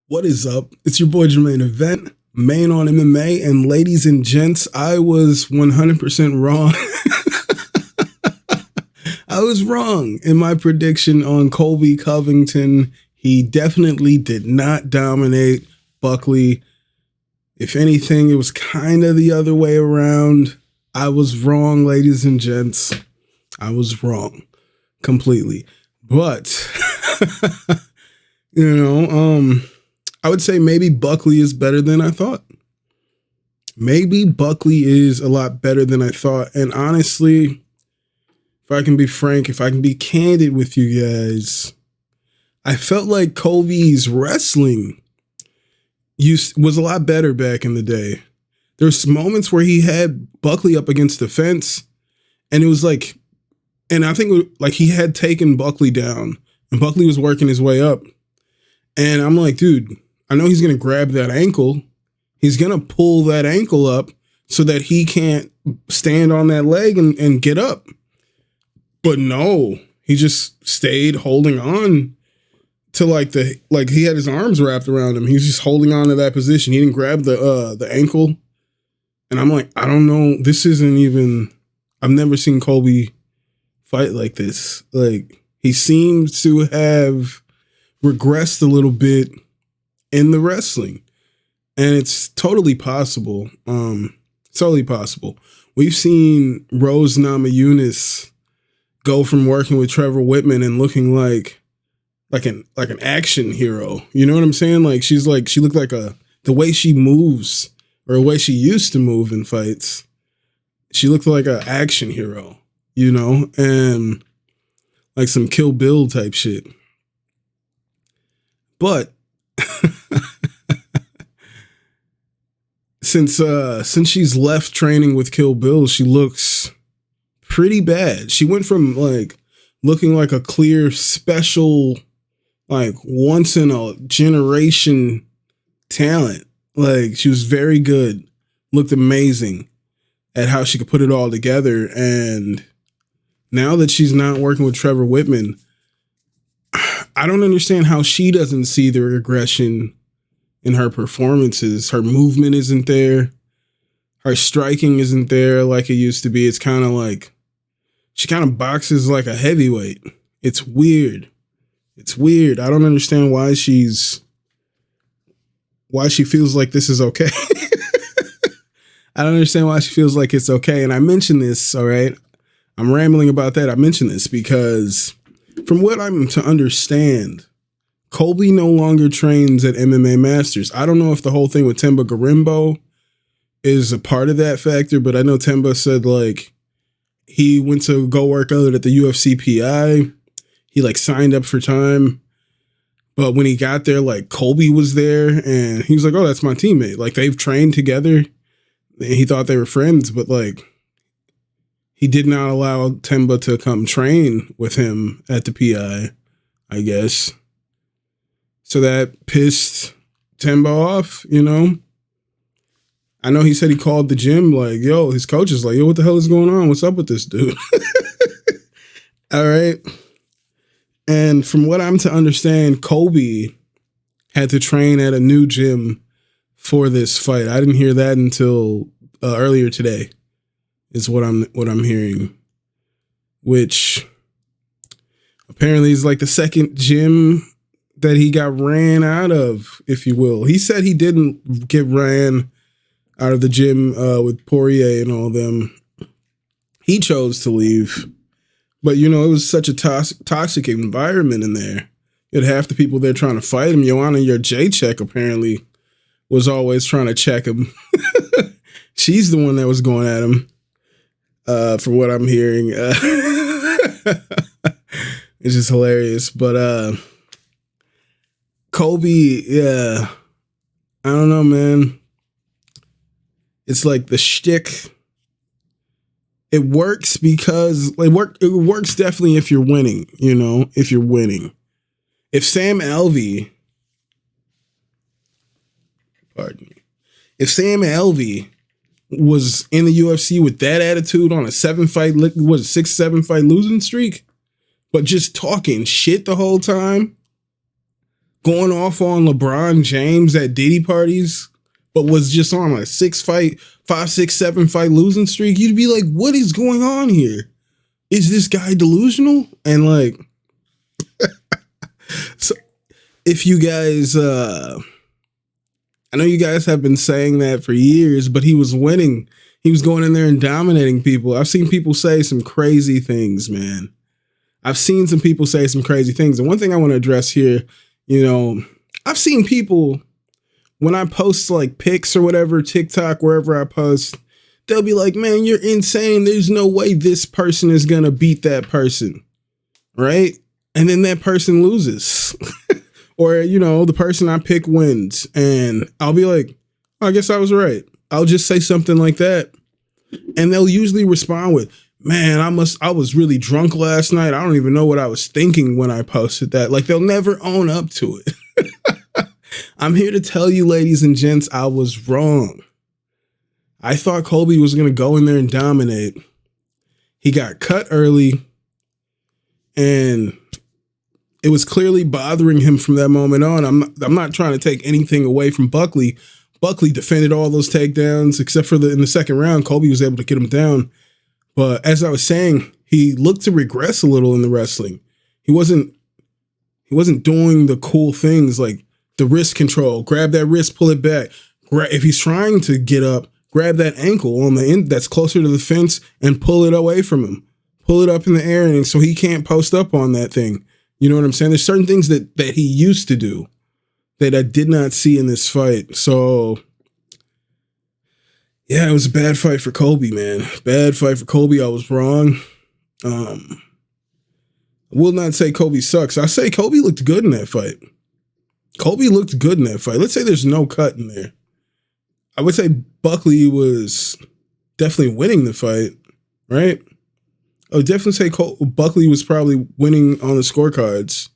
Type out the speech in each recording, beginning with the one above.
What is up? It's your boy Jermaine Event, main on MMA, and ladies and gents, I was 100% wrong. I was wrong in my prediction on Colby Covington. He definitely did not dominate Buckley. If anything, it was kind of the other way around. I was wrong, ladies and gents. I was wrong completely. But, I would say maybe Buckley is better than I thought. Maybe Buckley is a lot better than I thought. And honestly, if I can be frank, if I can be candid with you guys, I felt like Colby's wrestling was a lot better back in the day. There's moments where he had Buckley up against the fence, and it was like, and I think like he had taken Buckley down, and Buckley was working his way up. And I'm like, dude, I know he's going to grab that ankle. He's going to pull that ankle up so that he can't stand on that leg and get up. But no, he just stayed holding on to like he had his arms wrapped around him. He was just holding on to that position. He didn't grab the ankle. And I'm like, I don't know. This isn't even, I've never seen Colby fight like this. Like, he seems to have regressed a little bit in the wrestling. And it's totally possible. Totally possible. We've seen Rose Namajunas go from working with Trevor Whitman and looking like an action hero. You know what I'm saying? Like she looked like the way she moves, or the way she used to move in fights. She looked like an action hero, and like some Kill Bill type shit. But since she's left training with Kill Bill, she looks pretty bad. She went from like looking like a clear special, like once in a generation talent. Like she was very good, looked amazing at how she could put it all together. And now that she's not working with Trevor Whitman, I don't understand how she doesn't see the regression in her performances. Her movement isn't there. Her striking isn't there like it used to be. It's kind of like she kind of boxes like a heavyweight. It's weird. It's weird. I don't understand why she feels like this is okay. I don't understand why she feels like it's okay. And I mentioned this, all right? I'm rambling about that. I mentioned this because from what I'm to understand, Colby no longer trains at MMA Masters. I don't know if the whole thing with Temba Garimbo is a part of that factor, but I know Temba said like he went to go work out at the UFC PI. He like signed up for time. But when he got there, like Colby was there and he was like, oh, that's my teammate. Like they've trained together and he thought they were friends, but like he did not allow Temba to come train with him at the PI, I guess. So that pissed Temba off, I know he said he called the gym like, yo, his coach is like, yo, what the hell is going on? What's up with this dude? All right. And from what I'm to understand, Colby had to train at a new gym for this fight. I didn't hear that until earlier today is what I'm hearing, which apparently is like the second gym that he got ran out of, if you will. He said he didn't get ran out of the gym with Poirier and all them. He chose to leave. But, it was such a toxic environment in there. You had half the people there trying to fight him. Joanna Jacek apparently was always trying to check him. She's the one that was going at him, from what I'm hearing. It's just hilarious. But Colby, yeah, I don't know, man. It's like the shtick. It works because it works definitely if you're winning, if you're winning. If Sam Alvey was in the UFC with that attitude on a 6-7 fight losing streak, but just talking shit the whole time, going off on LeBron James at Diddy parties, but was just on a 5, 6, 7 fight losing streak, you'd be like, what is going on here? Is this guy delusional? And like, so if you guys, I know you guys have been saying that for years, but he was winning. He was going in there and dominating people. I've seen people say some crazy things, man. I've seen some people say some crazy things. And one thing I want to address here, you know, I've seen people, when I post like pics or whatever, TikTok, wherever I post, they'll be like, man, you're insane. There's no way this person is going to beat that person. Right? And then that person loses. Or, you know, the person I pick wins. And I'll be like, I guess I was right. I'll just say something like that. And they'll usually respond with, man, I was really drunk last night. I don't even know what I was thinking when I posted that. Like, they'll never own up to it. I'm here to tell you, ladies and gents, I was wrong. I thought Colby was going to go in there and dominate. He got cut early, and it was clearly bothering him from that moment on. I'm not trying to take anything away from Buckley. Buckley defended all those takedowns, except for in the second round, Colby was able to get him down. But as I was saying, he looked to regress a little in the wrestling. He wasn't doing the cool things like the wrist control, grab that wrist, pull it back. If he's trying to get up, grab that ankle on the end that's closer to the fence and pull it away from him. Pull it up in the air, and so he can't post up on that thing. You know what I'm saying? There's certain things that he used to do that I did not see in this fight. So, yeah, it was a bad fight for Colby, man. Bad fight for Colby. I was wrong. I will not say Colby sucks. I say Colby looked good in that fight. Colby looked good in that fight. Let's say there's no cut in there. I would say Buckley was definitely winning the fight, right? I would definitely say Buckley was probably winning on the scorecards.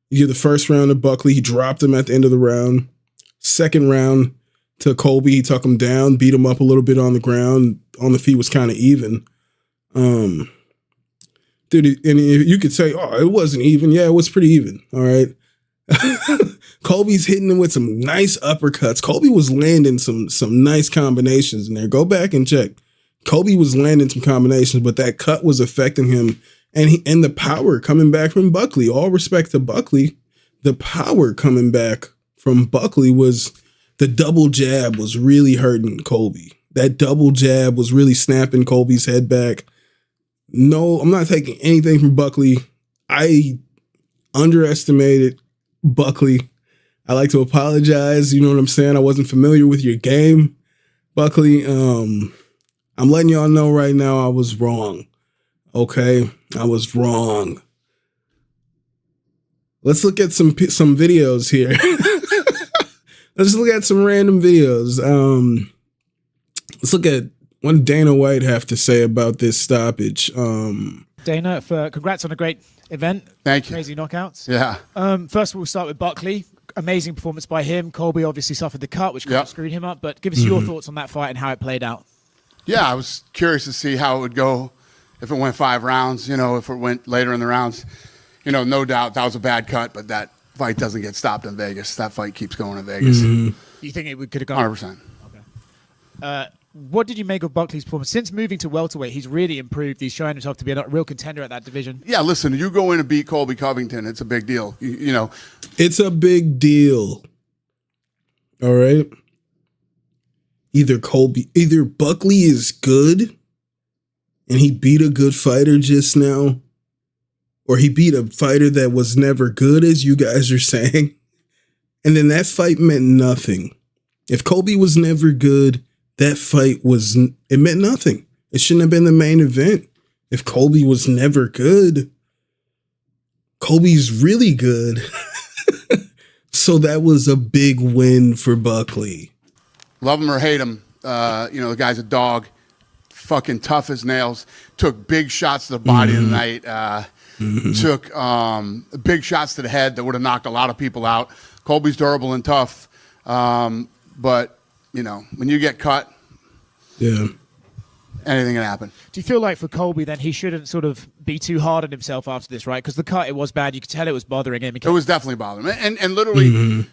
You get the first round to Buckley. He dropped him at the end of the round. Second round to Colby. He took him down, beat him up a little bit on the ground. On the feet was kind of even. Dude, and you could say, oh, it wasn't even. Yeah, it was pretty even. All right. Colby's hitting him with some nice uppercuts. Colby was landing some nice combinations in there. Go back and check. Colby was landing some combinations, but that cut was affecting him. And the power coming back from Buckley. All respect to Buckley. The power coming back from Buckley was the double jab was really hurting Colby. That double jab was really snapping Colby's head back. No, I'm not taking anything from Buckley. I underestimated Buckley. I like to apologize. You know what I'm saying? I wasn't familiar with your game, Buckley. I'm letting y'all know right now I was wrong. Okay? I was wrong. Let's look at some videos here. Let's look at some random videos. Let's look at what did Dana White have to say about this stoppage. Dana, congrats on a great event. Thank you. Crazy knockouts. Yeah. First of all, we'll start with Buckley. Amazing performance by him. Colby obviously suffered the cut, which kind of screwed him up. But give us your thoughts on that fight and how it played out. Yeah, I was curious to see how it would go if it went 5 rounds, you know, if it went later in the rounds. You know, no doubt that was a bad cut, but that fight doesn't get stopped in Vegas. That fight keeps going in Vegas. You think it could have gone? 100%. Okay. What did you make of Buckley's performance? Since moving to welterweight, he's really improved. He's showing himself to be a real contender at that division. Yeah, listen, you go in and beat Colby Covington, it's a big deal. You know. It's a big deal. All right? Either Buckley is good and he beat a good fighter just now, or he beat a fighter that was never good, as you guys are saying. And then that fight meant nothing. If Colby was never good, that fight it meant nothing. It shouldn't have been the main event. If Colby was never good, Colby's really good. So that was a big win for Buckley. Love him or hate him, you know, the guy's a dog. Fucking tough as nails. Took big shots to the body tonight. Took big shots to the head that would have knocked a lot of people out. Colby's durable and tough. But, you know, when you get cut, yeah, anything can happen. Do you feel like for Colby then he shouldn't sort of be too hard on himself after this, right? Because the cut, it was bad. You could tell it was bothering him. It was definitely bothering him. And literally,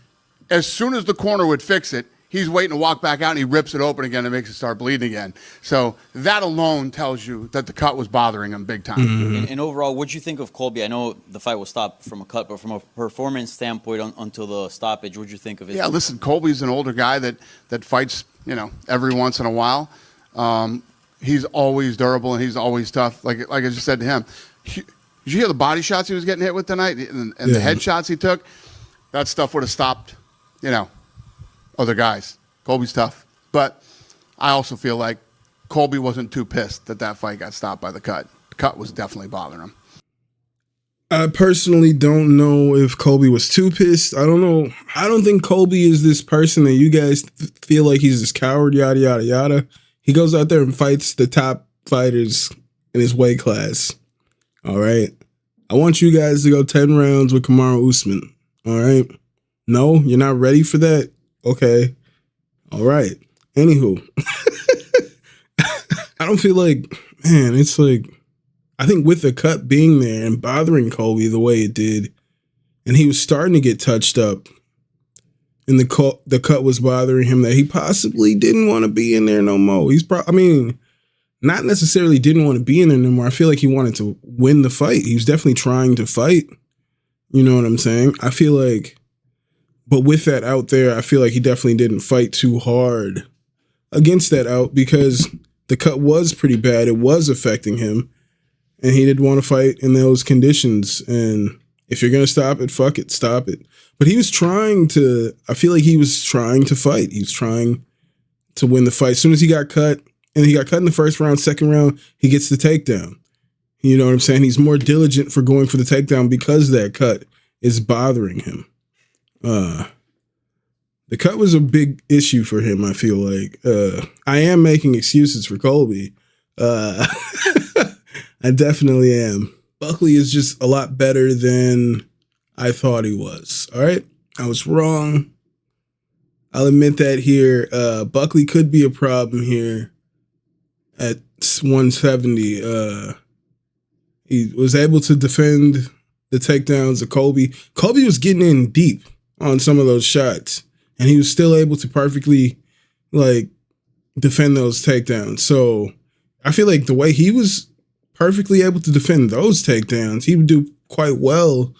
as soon as the corner would fix it, he's waiting to walk back out and he rips it open again and makes it start bleeding again. So that alone tells you that the cut was bothering him big time. And overall, what'd you think of Colby? I know the fight was stopped from a cut, but from a performance standpoint until the stoppage, what'd you think of it? Yeah, listen, Colby's an older guy that fights, every once in a while. He's always durable and he's always tough. Like I just said to him, did you hear the body shots he was getting hit with tonight and the head shots he took? That stuff would have stopped, other guys. Colby's tough. But I also feel like Colby wasn't too pissed that fight got stopped by the cut. The cut was definitely bothering him. I personally don't know if Colby was too pissed. I don't know. I don't think Colby is this person that you guys feel like he's this coward, yada, yada, yada. He goes out there and fights the top fighters in his weight class. All right. I want you guys to go 10 rounds with Kamaru Usman. All right. No, you're not ready for that? Okay. All right. Anywho. I don't feel like, man, it's like, I think with the cut being there and bothering Colby the way it did, and he was starting to get touched up, and the cut was bothering him, that he possibly didn't want to be in there no more. Not necessarily didn't want to be in there no more. I feel like he wanted to win the fight. He was definitely trying to fight. You know what I'm saying? I feel like, but with that out there, I feel like he definitely didn't fight too hard against that out because the cut was pretty bad. It was affecting him. And he didn't want to fight in those conditions. And if you're going to stop it, fuck it, stop it. But he was I feel like he was trying to fight. He was trying to win the fight. As soon as he got cut, and he got cut in the first round, second round, he gets the takedown. You know what I'm saying? He's more diligent for going for the takedown because that cut is bothering him. The cut was a big issue for him, I feel like. I am making excuses for Colby. I definitely am. Buckley is just a lot better than I thought he was. All right? I was wrong. I'll admit that here. Buckley could be a problem here at 170. He was able to defend the takedowns of Colby. Colby was getting in deep on some of those shots, and he was still able to perfectly, defend those takedowns. So I feel like the way he was perfectly able to defend those takedowns, he would do quite well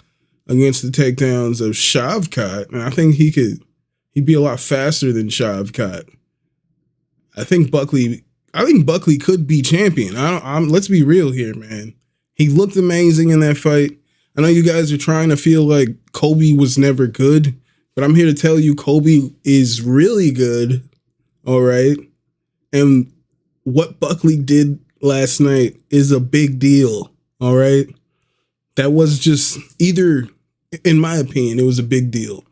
against the takedowns of Shavkat. And I think he'd be a lot faster than Shavkat. I think Buckley could be champion. Let's be real here, man. He looked amazing in that fight. I know you guys are trying to feel like Colby was never good, but I'm here to tell you Colby is really good. All right. And what Buckley did last night is a big deal. All right. That was just in my opinion, it was a big deal.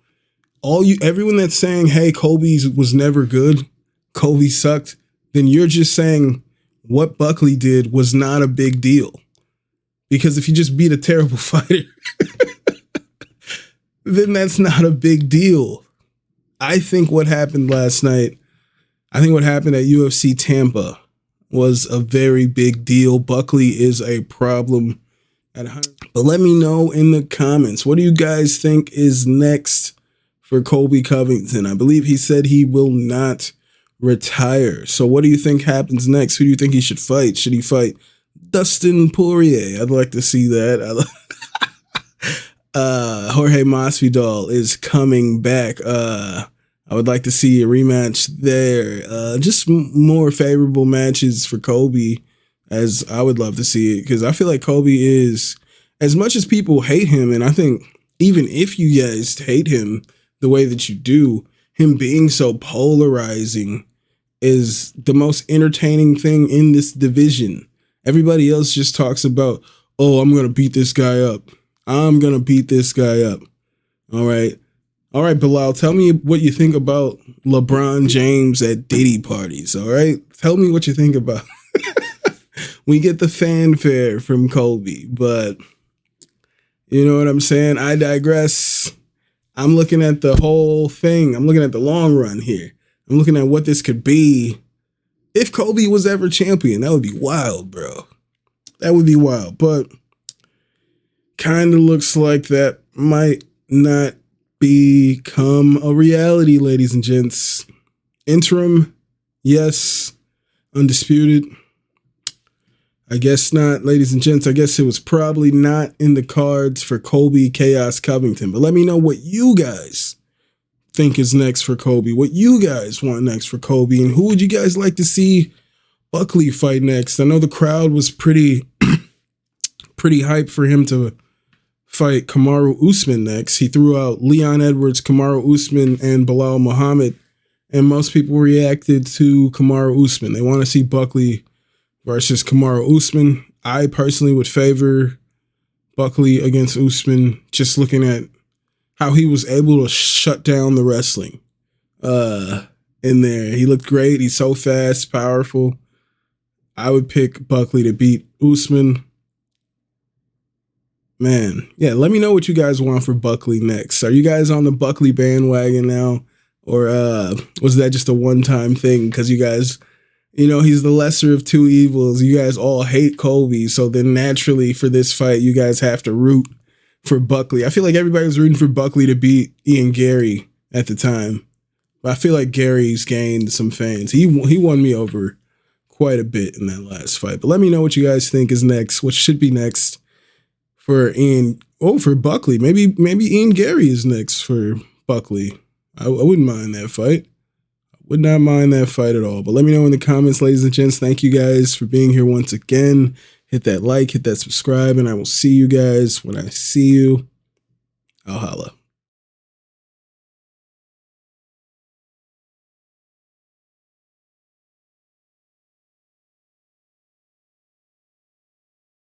Everyone that's saying, hey, Colby was never good, Colby sucked, then you're just saying what Buckley did was not a big deal. Because if you just beat a terrible fighter, then that's not a big deal. I think what happened last night, at UFC Tampa was a very big deal. Buckley is a problem at 100. But let me know in the comments, what do you guys think is next for Colby Covington? I believe he said he will not retire. So what do you think happens next? Who do you think he should fight? Should he fight Dustin Poirier? I'd like to see that. Jorge Masvidal is coming back. I would like to see a rematch there. Just more favorable matches for Colby, as I would love to see it, because I feel like Colby is, as much as people hate him, and I think even if you guys hate him the way that you do, him being so polarizing is the most entertaining thing in this division. Everybody else just talks about, oh, I'm going to beat this guy up. I'm going to beat this guy up. All right. All right, Bilal, tell me what you think about LeBron James at Diddy parties. All right. Tell me what you think about. We get the fanfare from Colby, but you know what I'm saying? I digress. I'm looking at the whole thing. I'm looking at the long run here. I'm looking at what this could be if Colby was ever champion, that would be wild, bro. That would be wild. But kind of looks like that might not become a reality, ladies and gents. Interim, yes. Undisputed, I guess not, ladies and gents. I guess it was probably not in the cards for Colby Chaos Covington. But let me know what you guys think is next for Colby, what you guys want next for Colby, and who would you guys like to see Buckley fight next? I know the crowd was pretty hyped for him to fight Kamaru Usman next. He threw out Leon Edwards, Kamaru Usman, and Bilal Muhammad, and most people reacted to Kamaru Usman. They want to see Buckley versus Kamaru Usman. I personally would favor Buckley against Usman, just looking at how he was able to shut down the wrestling in there. He looked great. He's so fast, powerful. I would pick Buckley to beat Usman. Man, yeah, let me know what you guys want for Buckley next. Are you guys on the Buckley bandwagon now? Or was that just a one-time thing? Because you guys, you know, he's the lesser of two evils. You guys all hate Colby. So then naturally for this fight, you guys have to root for Buckley. I feel like everybody was rooting for Buckley to beat Ian Gary at the time. But I feel like Gary's gained some fans. He won me over quite a bit in that last fight. But let me know what you guys think is next. What should be next for for Buckley. Maybe Ian Gary is next for Buckley. I wouldn't mind that fight. I would not mind that fight at all. But let me know in the comments, ladies and gents. Thank you guys for being here once again. Hit that like, hit that subscribe, and I will see you guys when I see you. I'll holla.